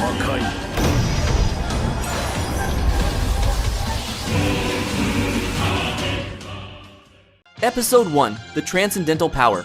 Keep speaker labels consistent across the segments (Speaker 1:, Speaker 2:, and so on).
Speaker 1: Hakai.
Speaker 2: Episode 1, The Transcendental Power.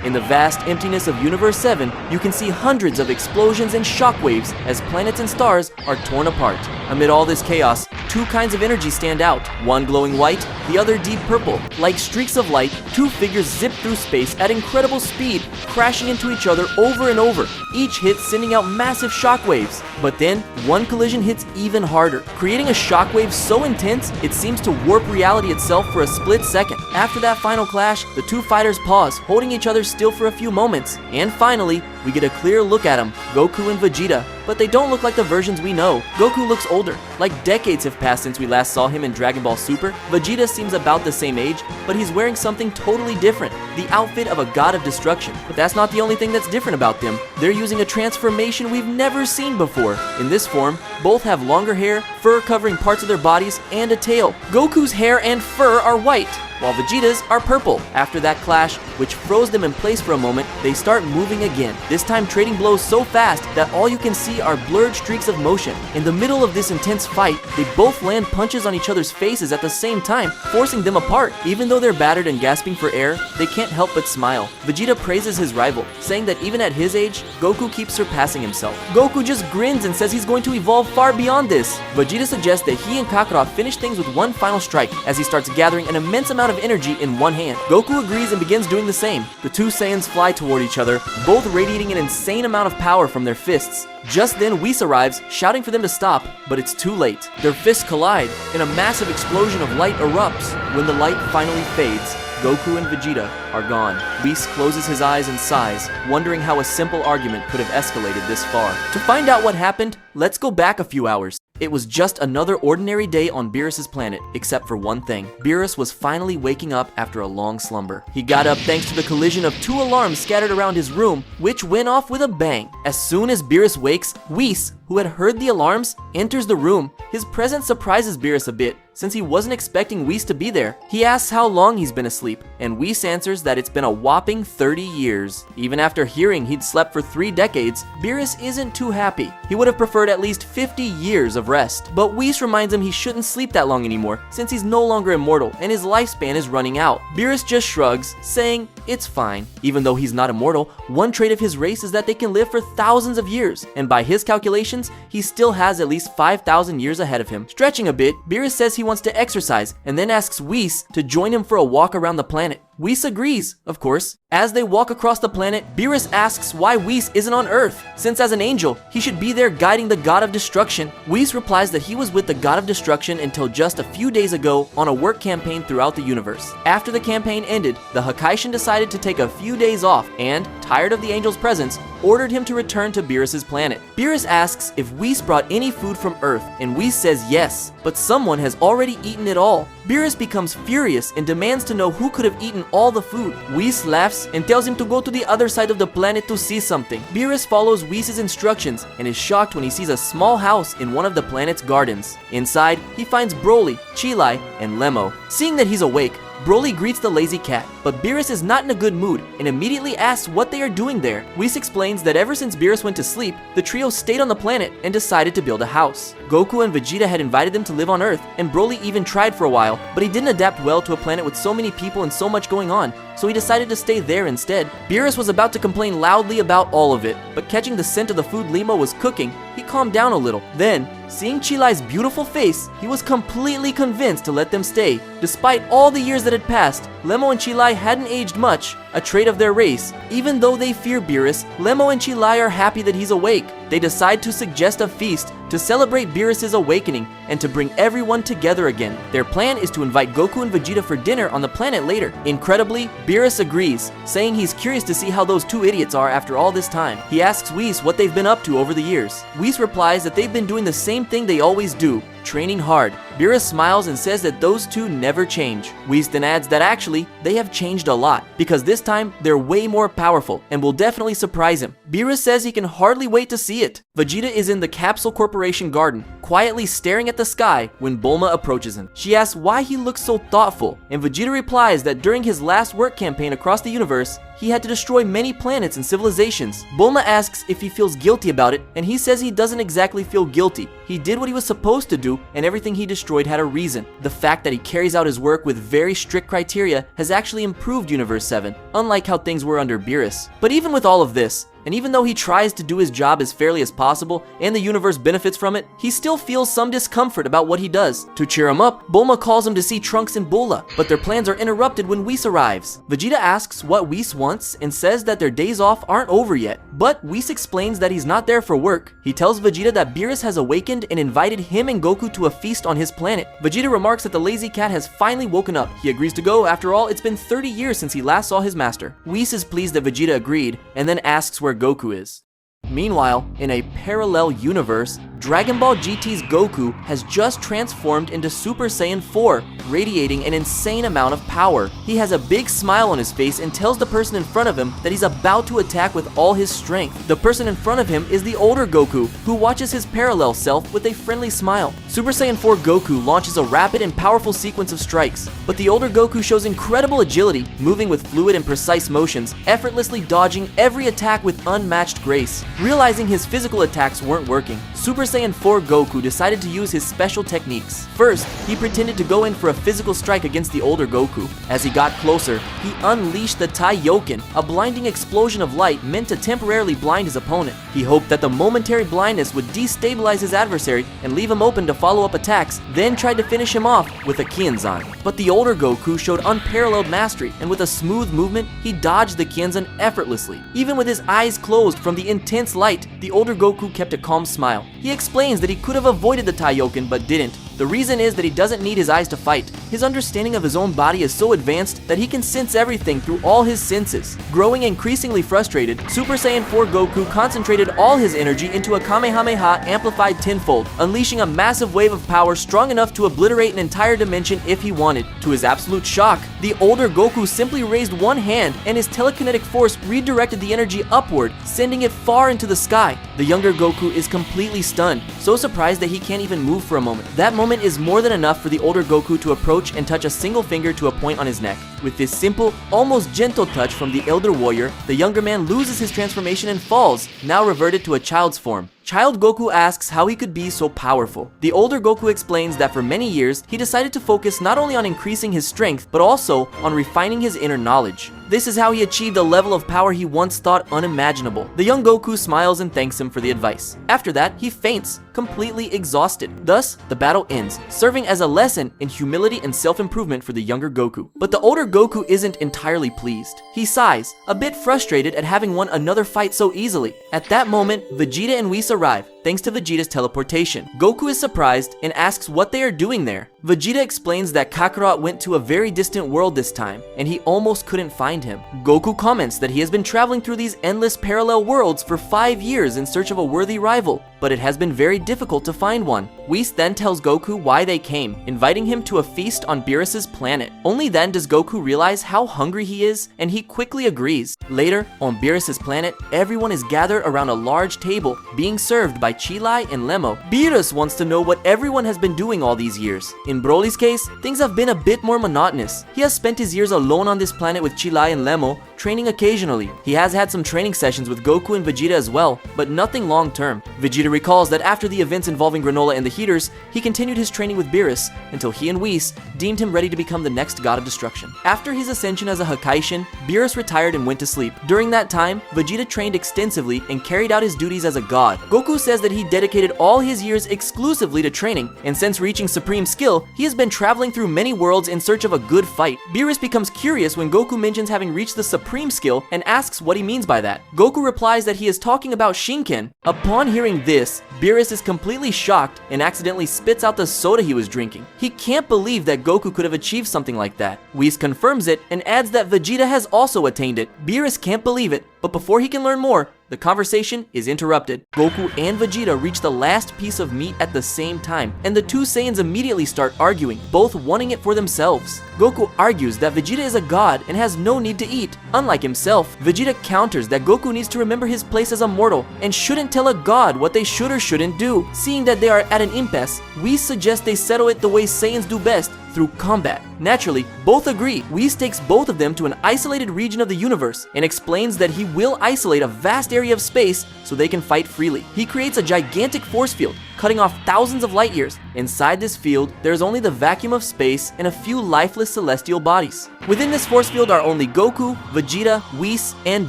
Speaker 2: In the vast emptiness of Universe 7, you can see hundreds of explosions and shockwaves as planets and stars are torn apart. Amid all this chaos, two kinds of energy stand out, one glowing white, the other deep purple. Like streaks of light, two figures zip through space at incredible speed, crashing into each other over and over, each hit sending out massive shockwaves. But then, one collision hits even harder, creating a shockwave so intense it seems to warp reality itself for a split second. After that final clash, the two fighters pause, holding each other still for a few moments, and finally, we get a clear look at them, Goku and Vegeta, but they don't look like the versions we know. Goku looks older, like decades have passed since we last saw him in Dragon Ball Super. Vegeta seems about the same age, but he's wearing something totally different, the outfit of a god of destruction. But that's not the only thing that's different about them. They're using a transformation we've never seen before. In this form, both have longer hair, fur covering parts of their bodies, and a tail. Goku's hair and fur are white, while Vegeta's are purple. After that clash, which froze them in place for a moment, they start moving again, this time trading blows so fast that all you can see are blurred streaks of motion. In the middle of this intense fight, they both land punches on each other's faces at the same time, forcing them apart. Even though they're battered and gasping for air, they can't help but smile. Vegeta praises his rival, saying that even at his age, Goku keeps surpassing himself. Goku just grins and says he's going to evolve far beyond this. Vegeta suggests that he and Kakarot finish things with one final strike as he starts gathering an immense amount of energy in one hand. Goku agrees and begins doing the same. The two Saiyans fly toward each other, both radiating an insane amount of power from their fists. Just then, Whis arrives, shouting for them to stop, but it's too late. Their fists collide, and a massive explosion of light erupts. When the light finally fades, Goku and Vegeta are gone. Whis closes his eyes and sighs, wondering how a simple argument could have escalated this far. To find out what happened, let's go back a few hours. It was just another ordinary day on Beerus' planet, except for one thing. Beerus was finally waking up after a long slumber. He got up thanks to the collision of two alarms scattered around his room, which went off with a bang. As soon as Beerus wakes, Whis, who had heard the alarms, enters the room. His presence surprises Beerus a bit, since he wasn't expecting Whis to be there. He asks how long he's been asleep, and Whis answers that it's been a whopping 30 years. Even after hearing he'd slept for 3 decades, Beerus isn't too happy. He would have preferred at least 50 years of rest. But Whis reminds him he shouldn't sleep that long anymore, since he's no longer immortal and his lifespan is running out. Beerus just shrugs, saying it's fine. Even though he's not immortal, one trait of his race is that they can live for thousands of years, and by his calculations, he still has at least 5,000 years ahead of him. Stretching a bit, Beerus says he wants to exercise, and then asks Whis to join him for a walk around the planet. Whis agrees, of course. As they walk across the planet, Beerus asks why Whis isn't on Earth, since as an angel, he should be there guiding the god of destruction. Whis replies that he was with the god of destruction until just a few days ago on a work campaign throughout the universe. After the campaign ended, the Hakai decided to take a few days off and, tired of the angel's presence, ordered him to return to Beerus' planet. Beerus asks if Whis brought any food from Earth, and Whis says yes, but someone has already eaten it all. Beerus becomes furious and demands to know who could have eaten all the food. Whis laughs and tells him to go to the other side of the planet to see something. Beerus follows Whis' instructions and is shocked when he sees a small house in one of the planet's gardens. Inside, he finds Broly, Chilai, and Lemo. Seeing that he's awake, Broly greets the lazy cat, but Beerus is not in a good mood and immediately asks what they are doing there. Whis explains that ever since Beerus went to sleep, the trio stayed on the planet and decided to build a house. Goku and Vegeta had invited them to live on Earth, and Broly even tried for a while, but he didn't adapt well to a planet with so many people and so much going on, so he decided to stay there instead. Beerus was about to complain loudly about all of it, but catching the scent of the food Lemo was cooking, he calmed down a little. Then, seeing Chilai's beautiful face, he was completely convinced to let them stay. Despite all the years that had passed, Lemo and Chilai hadn't aged much, a trait of their race. Even though they fear Beerus, Lemo and Chilai are happy that he's awake. They decide to suggest a feast to celebrate Beerus' awakening and to bring everyone together again. Their plan is to invite Goku and Vegeta for dinner on the planet later. Incredibly, Beerus agrees, saying he's curious to see how those two idiots are after all this time. He asks Whis what they've been up to over the years. Whis replies that they've been doing the same thing they always do, training hard. Beerus smiles and says that those two never change. Whis then adds that actually, they have changed a lot, because this time, they're way more powerful and will definitely surprise him. Beerus says he can hardly wait to see it. Vegeta is in the Capsule Corporation garden, quietly staring at the sky when Bulma approaches him. She asks why he looks so thoughtful, and Vegeta replies that during his last work campaign across the universe, he had to destroy many planets and civilizations. Bulma asks if he feels guilty about it, and he says he doesn't exactly feel guilty. He did what he was supposed to do, and everything he destroyed had a reason. The fact that he carries out his work with very strict criteria has actually improved Universe 7, unlike how things were under Beerus. But even with all of this, and even though he tries to do his job as fairly as possible and the universe benefits from it, he still feels some discomfort about what he does. To cheer him up, Bulma calls him to see Trunks and Bulla, but their plans are interrupted when Whis arrives. Vegeta asks what Whis wants and says that their days off aren't over yet, but Whis explains that he's not there for work. He tells Vegeta that Beerus has awakened and invited him and Goku to a feast on his planet. Vegeta remarks that the lazy cat has finally woken up. He agrees to go. After all, it's been 30 years since he last saw his master. Whis is pleased that Vegeta agreed and then asks where Goku is. Meanwhile, in a parallel universe, Dragon Ball GT's Goku has just transformed into Super Saiyan 4, radiating an insane amount of power. He has a big smile on his face and tells the person in front of him that he's about to attack with all his strength. The person in front of him is the older Goku, who watches his parallel self with a friendly smile. Super Saiyan 4 Goku launches a rapid and powerful sequence of strikes, but the older Goku shows incredible agility, moving with fluid and precise motions, effortlessly dodging every attack with unmatched grace. Realizing his physical attacks weren't working, Super Saiyan 4 Goku decided to use his special techniques. First, he pretended to go in for a physical strike against the older Goku. As he got closer, he unleashed the Taiyoken, a blinding explosion of light meant to temporarily blind his opponent. He hoped that the momentary blindness would destabilize his adversary and leave him open to follow-up attacks, then tried to finish him off with a Kienzan. But the older Goku showed unparalleled mastery, and with a smooth movement, he dodged the Kienzan effortlessly. Even with his eyes closed from the intense light, the older Goku kept a calm smile. He explains that he could have avoided the Taiyoken but didn't. The reason is that he doesn't need his eyes to fight. His understanding of his own body is so advanced that he can sense everything through all his senses. Growing increasingly frustrated, Super Saiyan 4 Goku concentrated all his energy into a Kamehameha amplified tenfold, unleashing a massive wave of power strong enough to obliterate an entire dimension if he wanted. To his absolute shock, the older Goku simply raised one hand and his telekinetic force redirected the energy upward, sending it far into the sky. The younger Goku is completely stunned, so surprised that he can't even move for a moment. That moment is more than enough for the older Goku to approach and touch a single finger to a point on his neck. With this simple, almost gentle touch from the elder warrior, the younger man loses his transformation and falls, now reverted to a child's form. Child Goku asks how he could be so powerful. The older Goku explains that for many years, he decided to focus not only on increasing his strength, but also on refining his inner knowledge. This is how he achieved a level of power he once thought unimaginable. The young Goku smiles and thanks him for the advice. After that, he faints, completely exhausted. Thus, the battle ends, serving as a lesson in humility and self-improvement for the younger Goku. But the older Goku isn't entirely pleased. He sighs, a bit frustrated at having won another fight so easily. At that moment, Vegeta and Whis arrive, thanks to Vegeta's teleportation. Goku is surprised and asks what they are doing there. Vegeta explains that Kakarot went to a very distant world this time, and he almost couldn't find him. Goku comments that he has been traveling through these endless parallel worlds for 5 years in search of a worthy rival, but it has been very difficult to find one. Whis then tells Goku why they came, inviting him to a feast on Beerus' planet. Only then does Goku realize how hungry he is, and he quickly agrees. Later, on Beerus' planet, everyone is gathered around a large table, being served by Chilai and Lemo. Beerus wants to know what everyone has been doing all these years. In Broly's case, things have been a bit more monotonous. He has spent his years alone on this planet with Chilai and Lemo, training occasionally. He has had some training sessions with Goku and Vegeta as well, but nothing long term. Vegeta recalls that after the events involving Granola and the Heaters, he continued his training with Beerus until he and Whis deemed him ready to become the next god of destruction. After his ascension as a Hakaishin, Beerus retired and went to sleep. During that time, Vegeta trained extensively and carried out his duties as a god. Goku says that he dedicated all his years exclusively to training, and since reaching supreme skill, he has been traveling through many worlds in search of a good fight. Beerus becomes curious when Goku mentions having reached the supreme skill and asks what he means by that. Goku replies that he is talking about Shinken. Upon hearing this, Beerus is completely shocked and accidentally spits out the soda he was drinking. He can't believe that Goku could have achieved something like that. Whis confirms it and adds that Vegeta has also attained it. Beerus can't believe it, but before he can learn more, the conversation is interrupted. Goku and Vegeta reach the last piece of meat at the same time, and the two Saiyans immediately start arguing, both wanting it for themselves. Goku argues that Vegeta is a god and has no need to eat. Unlike himself, Vegeta counters that Goku needs to remember his place as a mortal and shouldn't tell a god what they should or shouldn't do. Seeing that they are at an impasse, Whis suggests they settle it the way Saiyans do best, through combat. Naturally, both agree. Whis takes both of them to an isolated region of the universe and explains that he will isolate a vast area of space so they can fight freely. He creates a gigantic force field, cutting off thousands of light years. Inside this field, there is only the vacuum of space and a few lifeless celestial bodies. Within this force field are only Goku, Vegeta, Whis, and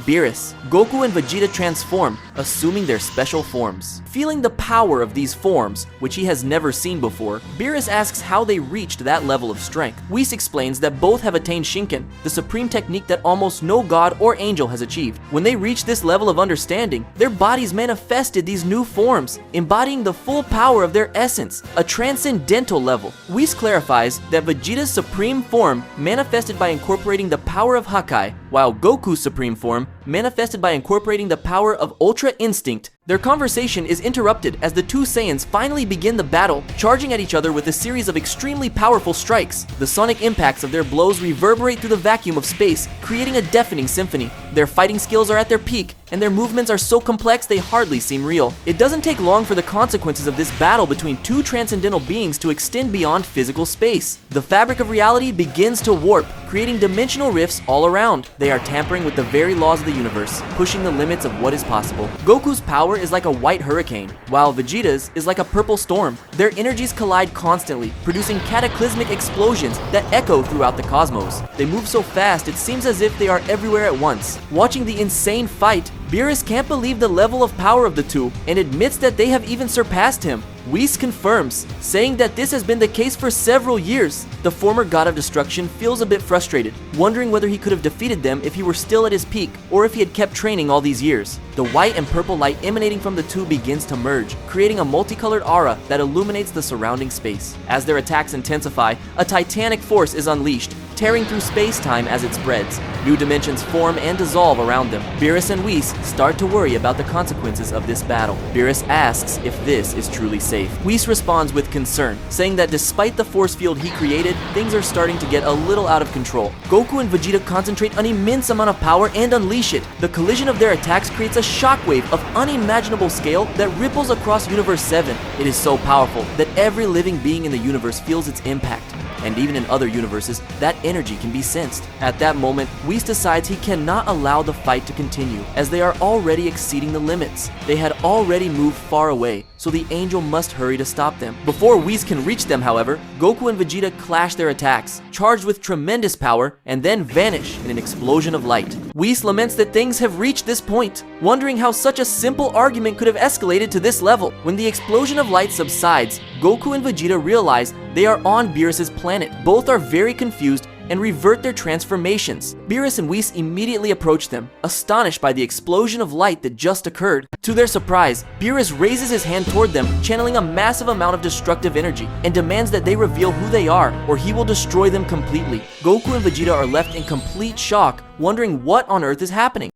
Speaker 2: Beerus. Goku and Vegeta transform, assuming their special forms. Feeling the power of these forms, which he has never seen before, Beerus asks how they reached that level of strength. Whis explains that both have attained Shinken, the supreme technique that almost no god or angel has achieved. When they reached this level of understanding, their bodies manifested these new forms, embodying the full power of their essence, a transcendental level. Whis clarifies that Vegeta's supreme form manifested by incorporating the power of Hakai, while Goku's supreme form manifested by incorporating the power of Ultra Instinct. Their conversation is interrupted as the two Saiyans finally begin the battle, charging at each other with a series of extremely powerful strikes. The sonic impacts of their blows reverberate through the vacuum of space, creating a deafening symphony. Their fighting skills are at their peak, and their movements are so complex they hardly seem real. It doesn't take long for the consequences of this battle between two transcendental beings to extend beyond physical space. The fabric of reality begins to warp, creating dimensional rifts all around. They are tampering with the very laws of the universe, pushing the limits of what is possible. Goku's power is like a white hurricane, while Vegeta's is like a purple storm. Their energies collide constantly, producing cataclysmic explosions that echo throughout the cosmos. They move so fast it seems as if they are everywhere at once. Watching the insane fight, Beerus can't believe the level of power of the two and admits that they have even surpassed him. Whis confirms, saying that this has been the case for several years. The former god of destruction feels a bit frustrated, wondering whether he could have defeated them if he were still at his peak or if he had kept training all these years. The white and purple light emanating from the two begins to merge, creating a multicolored aura that illuminates the surrounding space. As their attacks intensify, a titanic force is unleashed, tearing through space-time as it spreads. New dimensions form and dissolve around them. Beerus and Whis start to worry about the consequences of this battle. Beerus asks if this is truly safe. Whis responds with concern, saying that despite the force field he created, things are starting to get a little out of control. Goku and Vegeta concentrate an immense amount of power and unleash it. The collision of their attacks creates a shockwave of unimaginable scale that ripples across Universe 7. It is so powerful that every living being in the universe feels its impact. And even in other universes, that energy can be sensed. At that moment, Whis decides he cannot allow the fight to continue, as they are already exceeding the limits. They had already moved far away, so the angel must hurry to stop them. Before Whis can reach them, however, Goku and Vegeta clash their attacks, charged with tremendous power, and then vanish in an explosion of light. Whis laments that things have reached this point, wondering how such a simple argument could have escalated to this level. When the explosion of light subsides, Goku and Vegeta realize they are on Beerus' planet. Both are very confused and revert their transformations. Beerus and Whis immediately approach them, astonished by the explosion of light that just occurred. To their surprise, Beerus raises his hand toward them, channeling a massive amount of destructive energy, and demands that they reveal who they are, or he will destroy them completely. Goku and Vegeta are left in complete shock, wondering what on earth is happening.